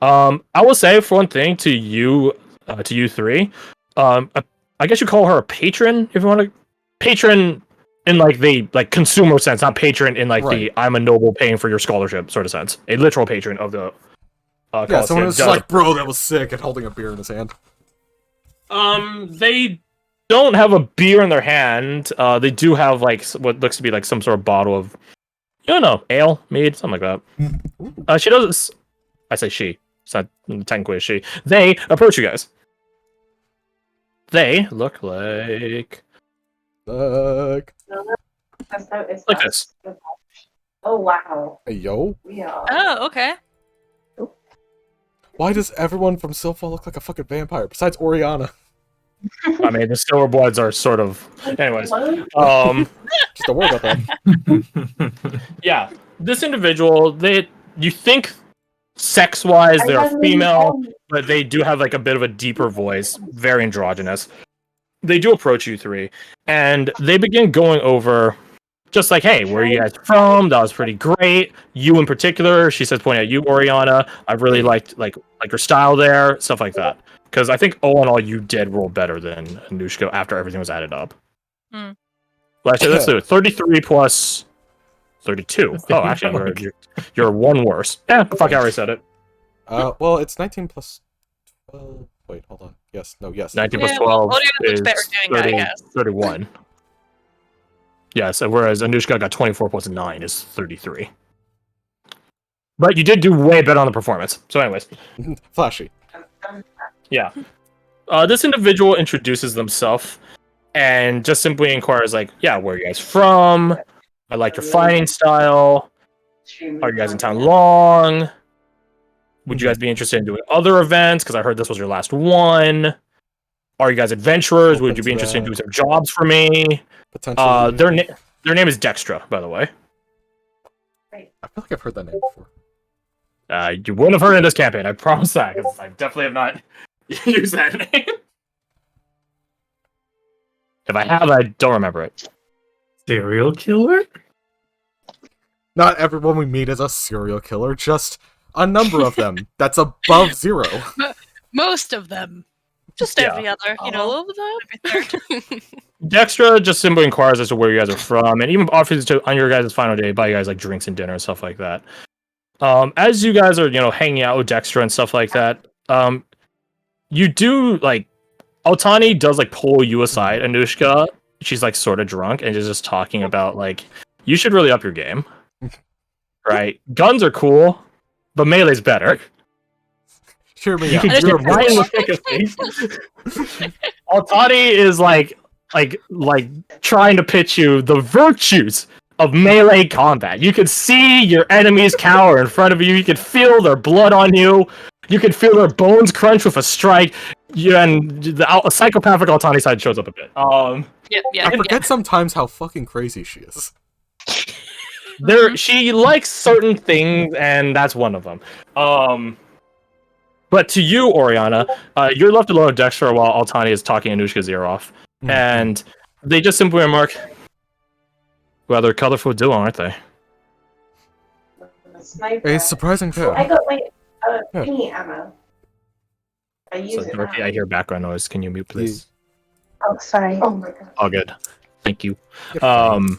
I will say for one thing to you three, I guess you call her a patron if you want to. Patron in like the consumer sense, not patron in like the I'm a noble paying for your scholarship sort of sense. A literal patron of the. Yeah, someone was just like, bro, that was sick, and holding a beer in his hand. They don't have a beer in their hand. They do have like what looks to be like some sort of bottle of, ale, mead, something like that. She does. I say she. It's not technically a she. They approach you guys. They look like Fuck. like this. Oh wow. Hey, yo. Oh, okay. Why does everyone from Silpha look like a fucking vampire, besides Oriana? I mean, the Silver Bloods are sort of. Anyways, Just don't worry about that. yeah, this individual, you think sex-wise they're female, but they do have like a bit of a deeper voice, very androgynous. They do approach you three, and they begin going over, just like, hey, where are you guys from? That was pretty great. You in particular, she says, pointing at you, Oriana. I really liked like your style there, stuff like that. Because I think all in all, you did roll better than Anushka after everything was added up. Hmm. Well, actually, let's do it. 33 plus 32. Oh, actually, you're one worse. Yeah, fuck, I already said it. Well, it's 19 plus 12. Wait, hold on. Yes, 19 plus Yeah, 12 Oriana looks is better doing that, I guess. 31. Yes, whereas Anushka got 24 plus 9 is 33. But you did do way better on the performance. So anyways. Flashy. Yeah. This individual introduces themselves and just simply inquires, like, yeah, where are you guys from? I like your fighting style. Are you guys in town long? Would you guys be interested in doing other events? Because I heard this was your last one. Are you guys adventurers? Open Would you be to interested in that. doing some jobs for me? Potentially. Their name is Dextra, by the way. I feel like I've heard that name before. You wouldn't have heard it in this campaign, I promise that, because I definitely have not used that name. If I have, I don't remember it. Serial killer? Not everyone we meet is a serial killer, just a number of them that's above 0. Most of them. Just Yeah. every other, All of them? every third. Dextra just simply inquires as to where you guys are from, and even offers to, on your guys' final day, buy you guys like drinks and dinner and stuff like that. As you guys are, hanging out with Dextra and stuff like that, you do like Altani does like pull you aside, Anushka. She's like sort of drunk and is just talking about like you should really up your game. Right? Guns are cool, but melee's better. Hear me You out. can And you're it's- right in the thick of things. Altani is like trying to pitch you the virtues of melee combat. You can see your enemies cower in front of you. You can feel their blood on you. You can feel their bones crunch with a strike. And a psychopathic Altani side shows up a bit. I forget sometimes how fucking crazy she is. She likes certain things, and that's one of them. But to you, Oriana, you're left alone with Dexter while Altani is talking Anushka's ear off. Mhm. And they just simply remark, well, they're colorful duo, aren't they? A surprising pair. I got my Yeah. paint ammo. I use So, it Dorothy, now. I hear background noise. Can you mute, please? Oh, sorry. Oh my god. All good. Thank you. You're fine.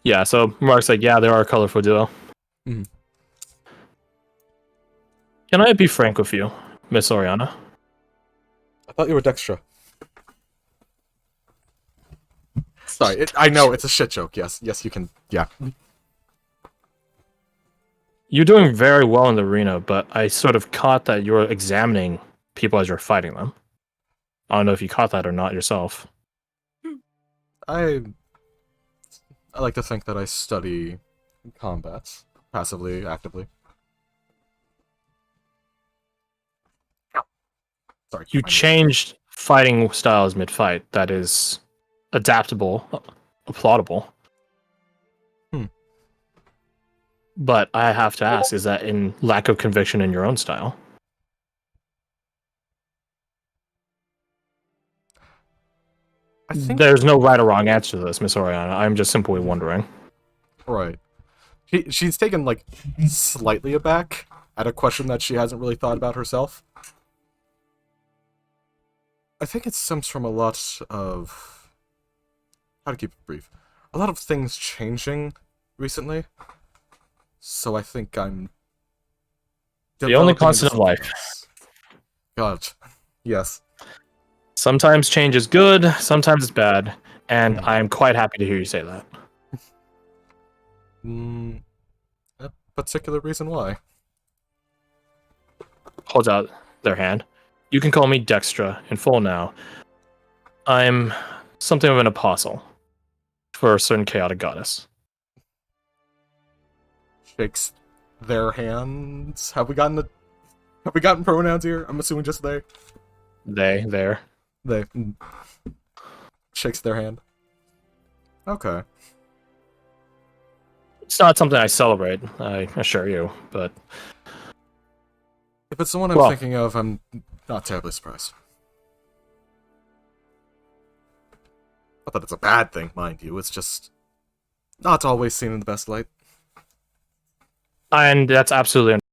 Yeah, so Mark's like, yeah, they are a colorful duo. Mhm. Can I be frank with you, Miss Oriana? I thought you were Dextra. Sorry, I know it's a shit joke. Yes, you can. Yeah. You're doing very well in the arena, but I sort of caught that you're examining people as you're fighting them. I don't know if you caught that or not yourself. I like to think that I study combat passively, actively. Sorry. You changed fighting styles mid-fight. That is adaptable, applaudable. But I have to ask, is that in lack of conviction in your own style? I think There's no right or wrong answer to this, Miss Oriana. I'm just simply wondering. right. She's taken like slightly aback at a question that she hasn't really thought about herself. I think it stems from a lot of how to keep it brief. A lot of things changing recently. So I think I'm The only developing constant of into life. something else. God. Yes. Sometimes change is good, sometimes it's bad, and Mhm. I am quite happy to hear you say that. A particular reason why. Holds out their hand. You can call me Dextra in full now. I'm something of an apostle for a certain chaotic goddess. Shakes their hands. Have we gotten pronouns here? I'm assuming just they. There. They shakes their hand. Okay. It's not something I celebrate, I assure you, but If it's the one I'm Well- thinking of, I'm not terribly surprised. Not that it's a bad thing, mind you. It's just not always seen in the best light. and that's absolutely